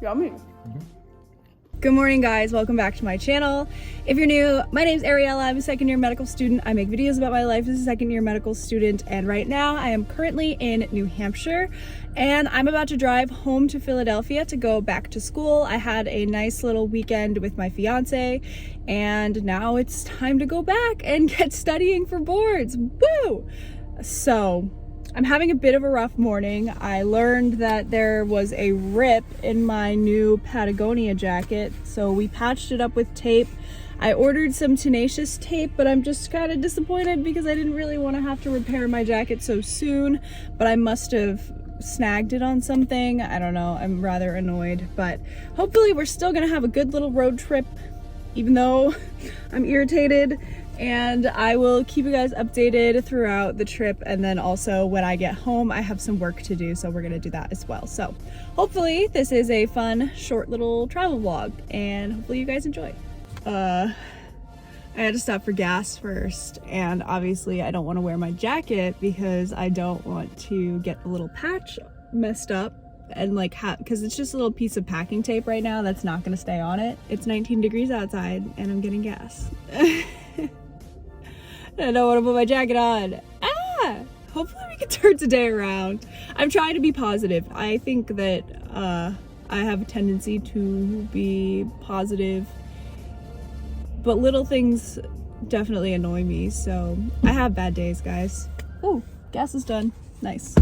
Yummy. Good morning, guys. Welcome back to my channel. If you're new, my name's Ariella. I'm a second-year medical student. I make videos about my life as a second-year medical student, and right now I am currently in New Hampshire, and I'm about to drive home to Philadelphia to go back to school. I had a nice little weekend with my fiance, and now it's time to go back and get studying for boards. Woo! So I'm having a bit of a rough morning. I learned that there was a rip in my new Patagonia jacket, so we patched it up with tape. I ordered some tenacious tape, but I'm just kind of disappointed because I didn't really want to have to repair my jacket so soon, but I must have snagged it on something. I don't know. I'm rather annoyed, but hopefully we're still gonna have a good little road trip, even though I'm irritated. And I will keep you guys updated throughout the trip, and then also when I get home I have some work to do, so we're gonna do that as well. So hopefully this is a fun short little travel vlog, and hopefully you guys enjoy. I had to stop for gas first, and obviously I don't want to wear my jacket because I don't want to get the little patch messed up, and like because it's just a little piece of packing tape right now that's not going to stay on it. It's 19 degrees outside and I'm getting gas. I don't want to put my jacket on. Hopefully we can turn today around. I'm trying to be positive. I think that I have a tendency to be positive, but little things definitely annoy me, so I have bad days, guys. Oh, gas is done. Nice.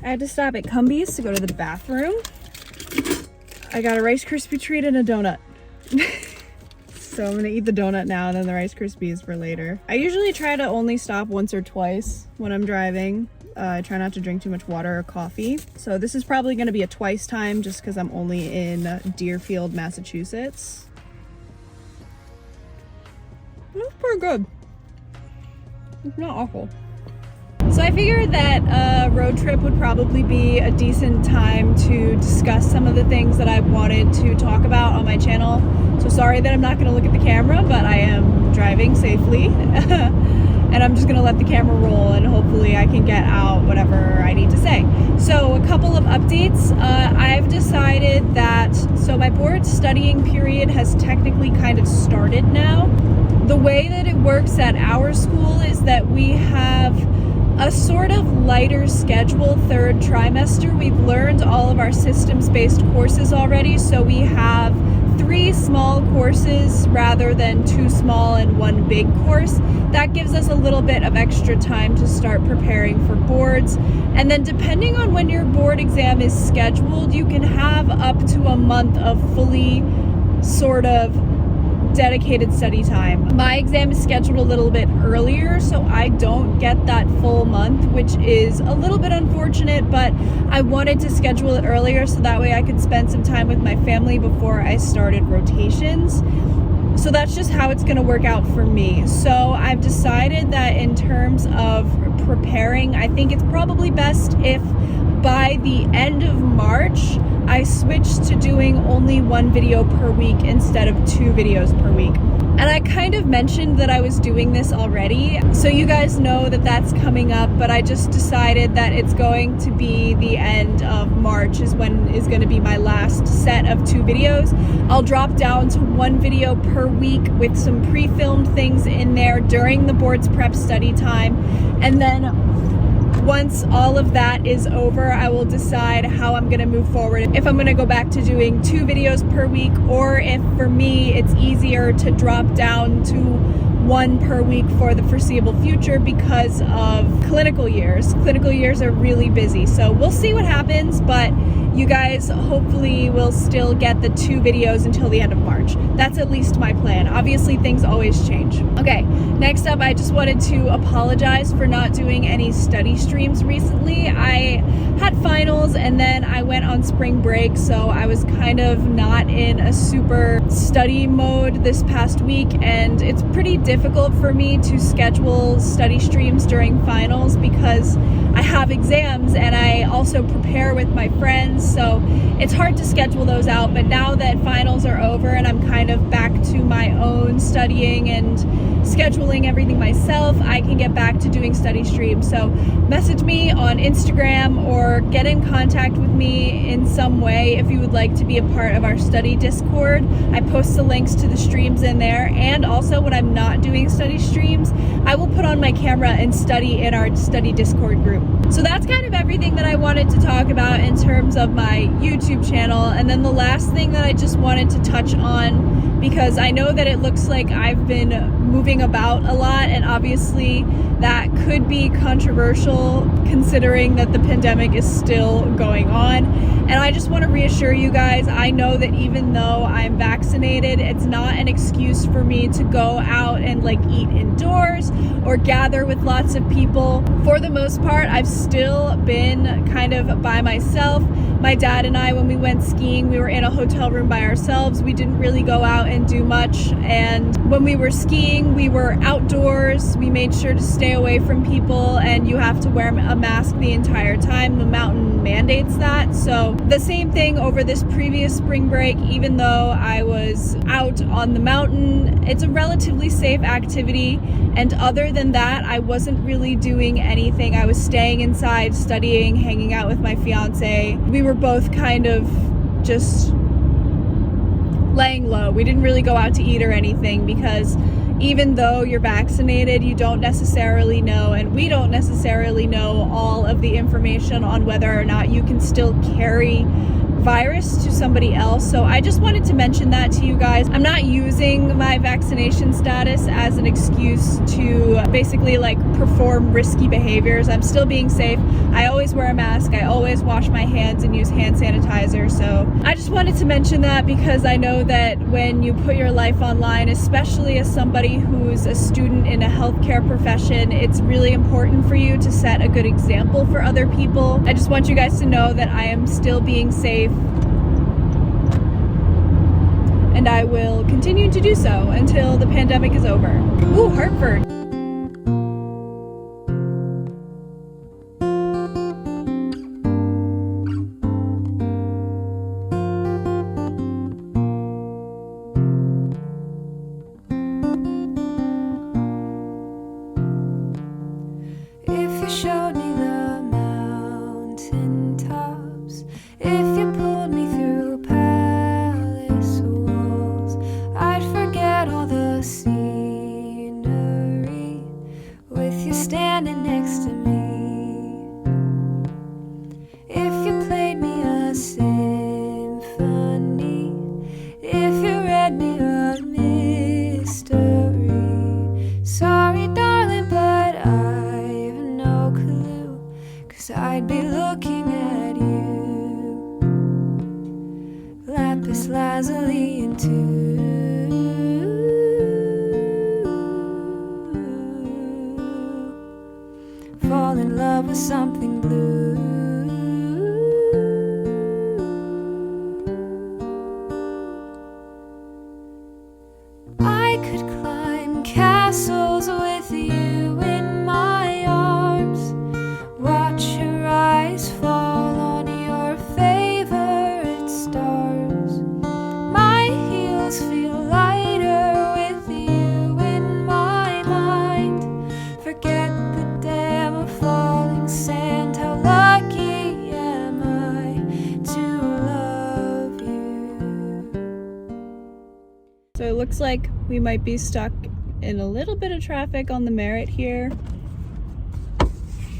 I had to stop at Cumbies to go to the bathroom. I got a Rice Krispie treat and a donut. So I'm gonna eat the donut now, and then the Rice Krispies for later. I usually try to only stop once or twice when I'm driving. I try not to drink too much water or coffee. So this is probably gonna be a twice time just because I'm only in Deerfield, Massachusetts. That's pretty good. It's not awful. So I figured that a road trip would probably be a decent time to discuss some of the things that I wanted to talk about on my channel. So sorry that I'm not going to look at the camera, but I am driving safely. And I'm just going to let the camera roll, and hopefully I can get out whatever I need to say. So a couple of updates. I've decided that, so my board studying period has technically kind of started now. the way that it works at our school is that we have a sort of lighter schedule third trimester. We've learned all of our systems-based courses already, so we have 3 small courses rather than 2 small and 1 big course. That gives us a little bit of extra time to start preparing for boards. And then depending on when your board exam is scheduled, you can have up to a month of fully sort of dedicated study time. My exam is scheduled a little bit earlier, so I don't get that full month, which is a little bit unfortunate, but I wanted to schedule it earlier so that way I could spend some time with my family before I started rotations. So that's just how it's going to work out for me. So I've decided that in terms of preparing, I think it's probably best if by the end of March, I switched to doing only 1 video per week instead of 2 videos per week. And I kind of mentioned that I was doing this already, so you guys know that that's coming up, but I just decided that it's going to be the end of March is when is going to be my last set of 2 videos. I'll drop down to 1 video per week with some pre-filmed things in there during the board's prep study time, and then once all of that is over, I will decide how I'm going to move forward. If I'm going to go back to doing 2 videos per week, or if for me it's easier to drop down to 1 per week for the foreseeable future because of clinical years. Clinical years are really busy, so we'll see what happens, but you guys hopefully will still get the 2 videos until the end of March. That's at least my plan. Obviously, things always change. Okay, next up, I just wanted to apologize for not doing any study streams recently. I had finals and then I went on spring break, so I was kind of not in a super study mode this past week, and it's pretty difficult for me to schedule study streams during finals because I have exams and I also prepare with my friends, so it's hard to schedule those out. But now that finals are over and I'm kind of back to my own studying and scheduling everything myself, I can get back to doing study streams. So message me on Instagram or get in contact with me in some way if you would like to be a part of our study Discord. I post the links to the streams in there, and also when I'm not doing study streams, I will put on my camera and study in our study Discord group. So that's kind of everything that I wanted to talk about in terms of my YouTube channel. And then the last thing that I just wanted to touch on, because I know that it looks like I've been moving about a lot, and obviously that could be controversial considering that the pandemic is still going on. And I just want to reassure you guys, I know that even though I'm vaccinated, it's not an excuse for me to go out and like eat indoors or gather with lots of people. For the most part, I've still been kind of by myself. My dad and I, when we went skiing, we were in a hotel room by ourselves. We didn't really go out and do much. And when we were skiing, we were outdoors. We made sure to stay away from people, and you have to wear a mask the entire time. The mountain mandates that. So the same thing over this previous spring break, even though I was out on the mountain, it's a relatively safe activity. And other than that, I wasn't really doing anything. I was staying inside, studying, hanging out with my fiancé. We were both kind of just laying low. We didn't really go out to eat or anything because even though you're vaccinated, you don't necessarily know, and we don't necessarily know all of the information on whether or not you can still carry virus to somebody else. So I just wanted to mention that to you guys. I'm not using my vaccination status as an excuse to basically like perform risky behaviors. I'm still being safe. I always wear a mask. I always wash my hands and use hand sanitizer. So I just wanted to mention that because I know that when you put your life online, especially as somebody who's a student in a healthcare profession, it's really important for you to set a good example for other people. I just want you guys to know that I am still being safe, and I will continue to do so until the pandemic is over. Ooh, Hartford. If you showed me the mountain tops, if you pulled me through palace walls, I'd forget all the secrets next to me. If you played me a symphony, if you read me a mystery, sorry darling, but I've no clue, 'cause I'd be looking at you. Lapis lazuli into fall in love with something blue. I could climb castles with you in my arms, watch your eyes fall on your favorite stars. My heels feel lighter with you in my mind. Forget the dam of falling sand, how lucky am I to love you. So it looks like we might be stuck in a little bit of traffic on the Merritt here.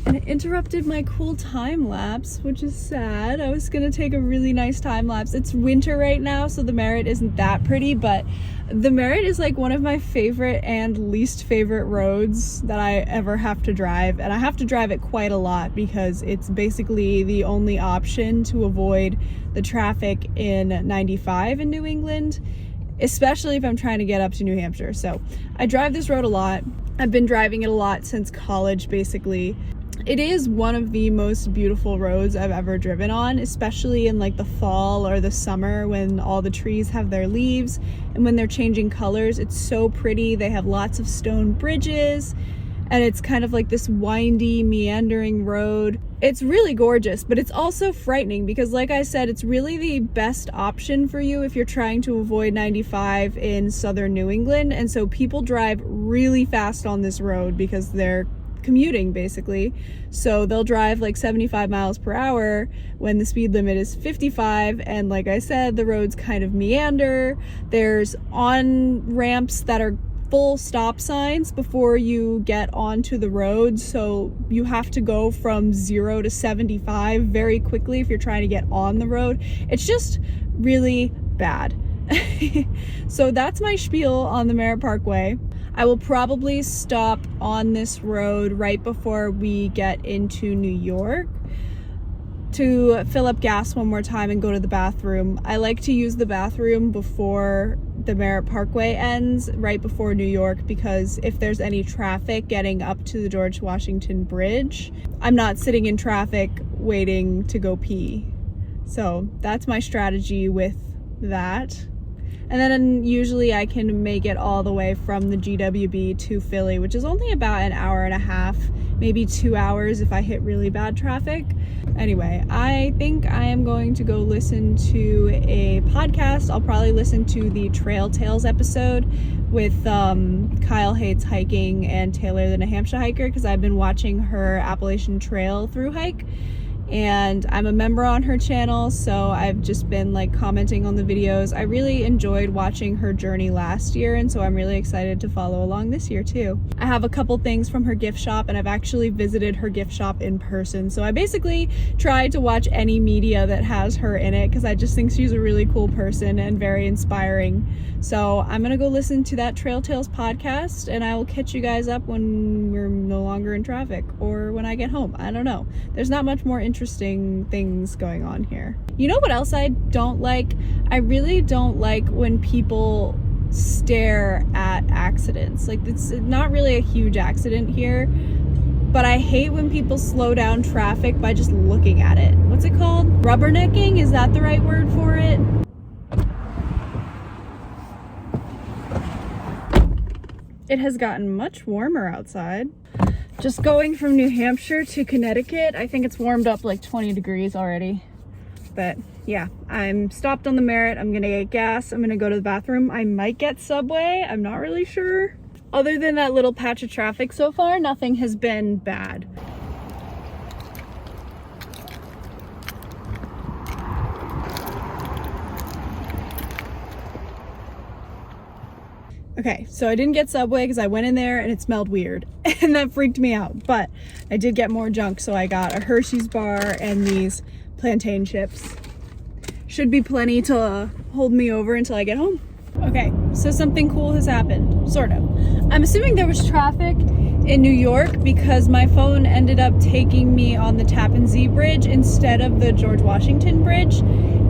And it interrupted my cool time lapse, which is sad. I was gonna take a really nice time lapse. It's winter right now, so the Merritt isn't that pretty, but the Merritt is like one of my favorite and least favorite roads that I ever have to drive. And I have to drive it quite a lot because it's basically the only option to avoid the traffic in 95 in New England, especially if I'm trying to get up to New Hampshire. So I drive this road a lot. I've been driving it a lot since college, basically. It is one of the most beautiful roads I've ever driven on, especially in like the fall or the summer when all the trees have their leaves and when they're changing colors. It's so pretty. They have lots of stone bridges and it's kind of like this windy, meandering road. It's really gorgeous, but it's also frightening because, like I said, it's really the best option for you if you're trying to avoid 95 in southern New England. And so people drive really fast on this road because they're commuting basically. So they'll drive like 75 miles per hour when the speed limit is 55. And like I said, the roads kind of meander. There's on ramps that are full stop signs before you get onto the road, so you have to go from 0 to 75 very quickly if you're trying to get on the road. It's just really bad. So that's my spiel on the Merritt Parkway. I will probably stop on this road right before we get into New York to fill up gas one more time and go to the bathroom. I like to use the bathroom before the Merritt Parkway ends, right before New York, because if there's any traffic getting up to the George Washington Bridge, I'm not sitting in traffic waiting to go pee. So that's my strategy with that. And then usually I can make it all the way from the GWB to Philly, which is only about an hour and a half, maybe 2 hours if I hit really bad traffic. Anyway, I think I am going to go listen to a podcast. I'll probably listen to the Trail Tales episode with Kyle Hates Hiking and Taylor the New Hampshire hiker, because I've been watching her Appalachian Trail through hike. And I'm a member on her channel, so I've just been like commenting on the videos. I really enjoyed watching her journey last year, and so I'm really excited to follow along this year too. I have a couple things from her gift shop, and I've actually visited her gift shop in person. So I basically try to watch any media that has her in it because I just think she's a really cool person and very inspiring. So I'm gonna go listen to that Trail Tales podcast, and I will catch you guys up when we're no longer in traffic or when I get home. I don't know. There's not much more interesting things going on here. You know what else I don't like? I really don't like when people stare at accidents. Like, it's not really a huge accident here, but I hate when people slow down traffic by just looking at it. What's it called? Rubbernecking? Is that the right word for it? It has gotten much warmer outside. Just going from New Hampshire to Connecticut, I think it's warmed up like 20 degrees already. But yeah, I'm stopped on the Merritt. I'm gonna get gas. I'm gonna go to the bathroom. I might get Subway. I'm not really sure. Other than that little patch of traffic so far, nothing has been bad. Okay, so I didn't get Subway because I went in there and it smelled weird and that freaked me out, but I did get more junk. So I got a Hershey's bar and these plantain chips. Should be plenty to hold me over until I get home. Okay, so something cool has happened, sort of. I'm assuming there was traffic in New York because my phone ended up taking me on the Tappan Zee Bridge instead of the George Washington Bridge.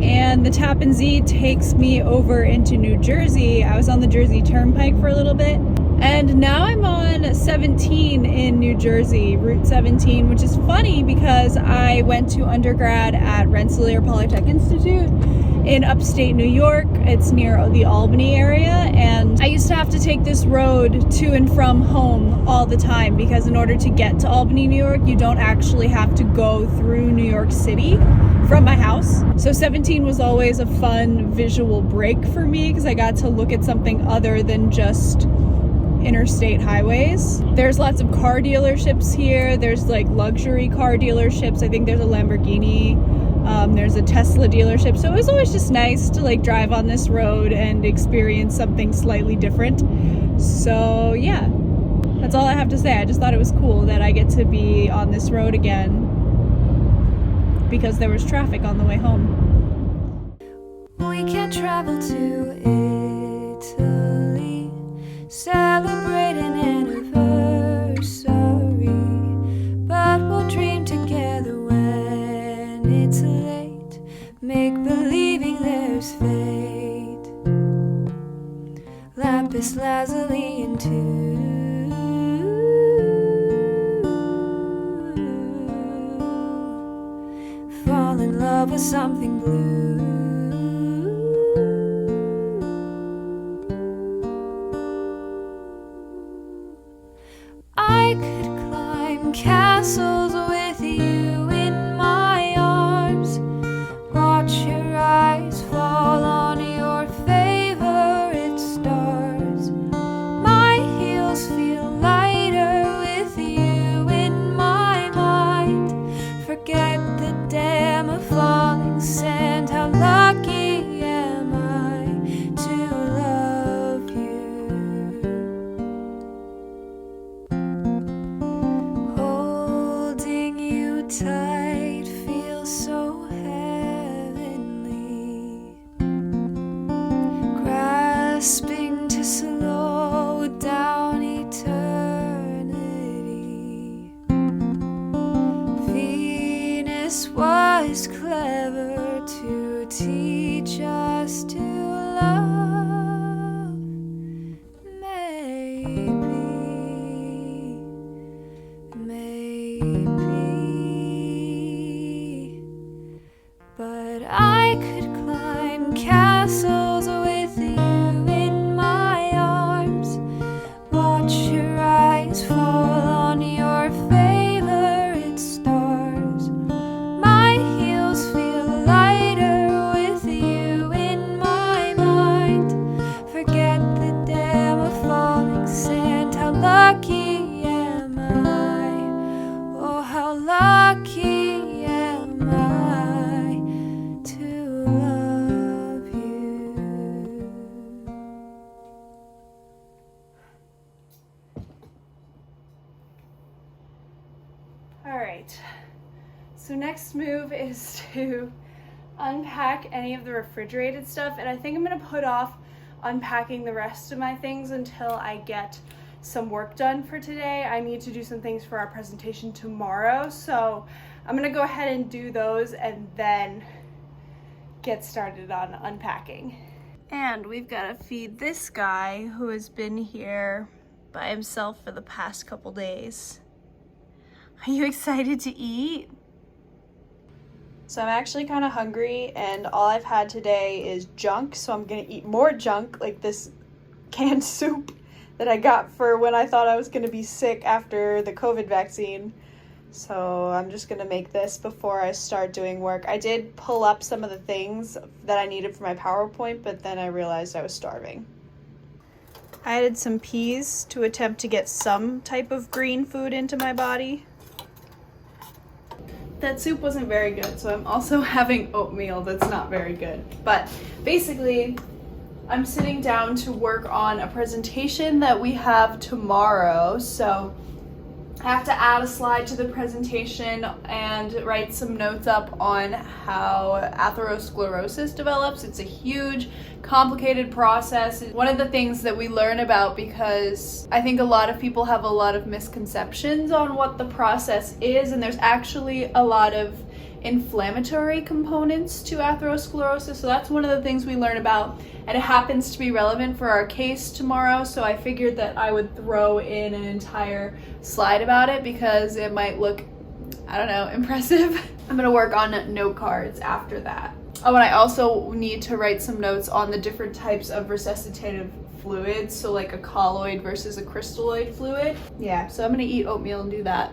And the Tappan Zee takes me over into New Jersey. I was on the Jersey Turnpike for a little bit. And now I'm on 17 in New Jersey, Route 17, which is funny because I went to undergrad at Rensselaer Polytech Institute in upstate New York. It's near the Albany area, and I used to have to take this road to and from home all the time because in order to get to Albany, New York, you don't actually have to go through New York City from my house. So 17 was always a fun visual break for me because I got to look at something other than just interstate highways. There's lots of car dealerships here. There's like luxury car dealerships. I think there's a Lamborghini. There's a Tesla dealership. So it was always just nice to like drive on this road and experience something slightly different. So yeah, that's all I have to say. I just thought it was cool that I get to be on this road again because there was traffic on the way home. We can travel to Italy, celebrate an anniversary, but we'll dream together when it's late, make believing there's fate. Lapis lazuli and two, fall in love with something blue. I could climb castles with you in my arms, watch your eyes fall on your favorite stars. My heels feel lighter with you in my mind, forget the dam of falling sand. How lucky am I to love you. Holding you tight feels so heavenly, grasping to slow down eternity. Venus was clever to teach us to love. Maybe, but I could climb castles with you in my arms, watch your eyes fall on your favorite stars. My heels feel lighter with you in my mind, forget the dam of falling sand. How lucky am I, oh how lucky am I to love you. All right, so next move is to unpack any of the refrigerated stuff, and I think I'm gonna put off unpacking the rest of my things until I get some work done for today. I need to do some things for our presentation tomorrow, so I'm gonna go ahead and do those and then get started on unpacking. And we've got to feed this guy who has been here by himself for the past couple days. Are you excited to eat? So I'm actually kind of hungry and all I've had today is junk, so I'm gonna eat more junk, like this canned soup that I got for when I thought I was gonna be sick after the COVID vaccine. So I'm just gonna make this before I start doing work. I did pull up some of the things that I needed for my PowerPoint, but then I realized I was starving. I added some peas to attempt to get some type of green food into my body. That soup wasn't very good, so I'm also having oatmeal that's not very good. But basically, I'm sitting down to work on a presentation that we have tomorrow. So I have to add a slide to the presentation and write some notes up on how atherosclerosis develops. It's a huge, complicated process. One of the things that we learn about, because I think a lot of people have a lot of misconceptions on what the process is, and there's actually a lot of inflammatory components to atherosclerosis. So that's one of the things we learn about, and it happens to be relevant for our case tomorrow. So I figured that I would throw in an entire slide about it because it might look, I don't know, impressive. I'm gonna work on note cards after that. Oh, and I also need to write some notes on the different types of resuscitative fluids. So like a colloid versus a crystalloid fluid. Yeah, so I'm gonna eat oatmeal and do that.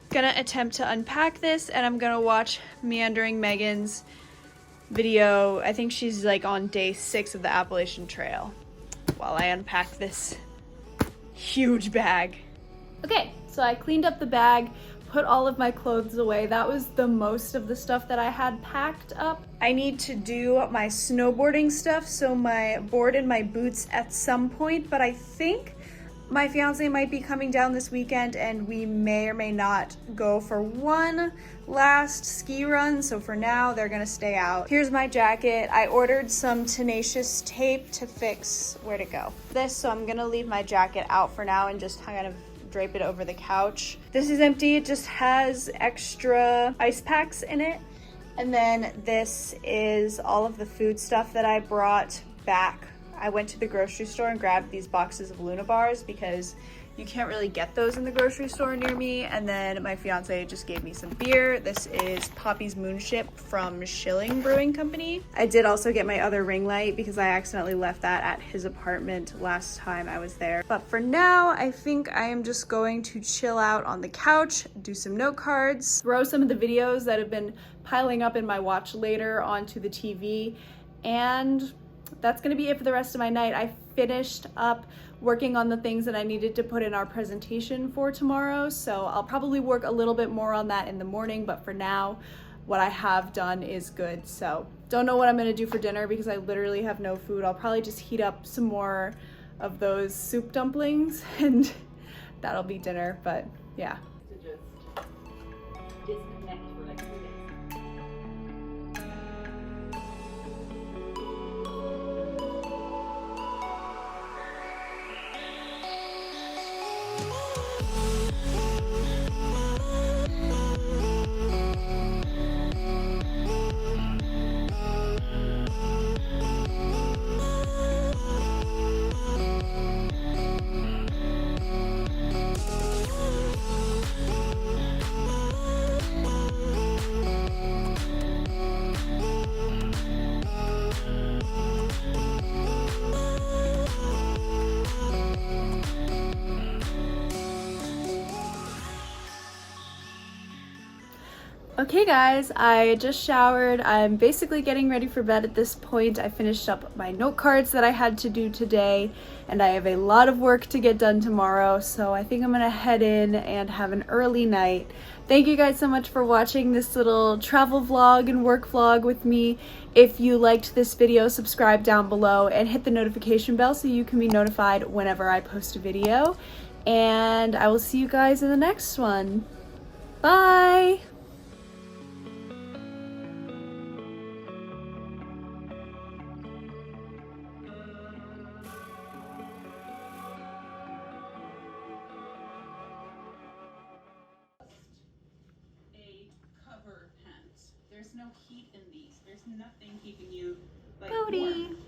Gonna attempt to unpack this, and I'm gonna watch Meandering Megan's video. I think she's like on day 6 of the Appalachian Trail while I unpack this huge bag. Okay, so I cleaned up the bag, put all of my clothes away. That was the most of the stuff that I had packed up. I need to do my snowboarding stuff, so my board and my boots at some point, but I think my fiance might be coming down this weekend and we may or may not go for one last ski run. So for now, they're gonna stay out. Here's my jacket. I ordered some tenacious tape to fix, where'd it go? This, so I'm gonna leave my jacket out for now and just kind of drape it over the couch. This is empty, it just has extra ice packs in it. And then this is all of the food stuff that I brought back. I went to the grocery store and grabbed these boxes of Luna bars because you can't really get those in the grocery store near me. And then my fiance just gave me some beer. This is Poppy's Moonship from Schilling Brewing Company. I did also get my other ring light because I accidentally left that at his apartment last time I was there. But for now, I think I am just going to chill out on the couch, do some note cards, throw some of the videos that have been piling up in my watch later onto the TV, and that's gonna be it for the rest of my night. I finished up working on the things that I needed to put in our presentation for tomorrow, so I'll probably work a little bit more on that in the morning, but for now, what I have done is good. So don't know what I'm gonna do for dinner because I literally have no food. I'll probably just heat up some more of those soup dumplings and that'll be dinner, but yeah. To just disconnect for like 3 days. Okay guys, I just showered. I'm basically getting ready for bed at this point. I finished up my note cards that I had to do today, and I have a lot of work to get done tomorrow, so I think I'm gonna head in and have an early night. Thank you guys so much for watching this little travel vlog and work vlog with me. If you liked this video, subscribe down below and hit the notification bell so you can be notified whenever I post a video. And I will see you guys in the next one. Bye! Cover pants. There's no heat in these. There's nothing keeping you like Cody. warm.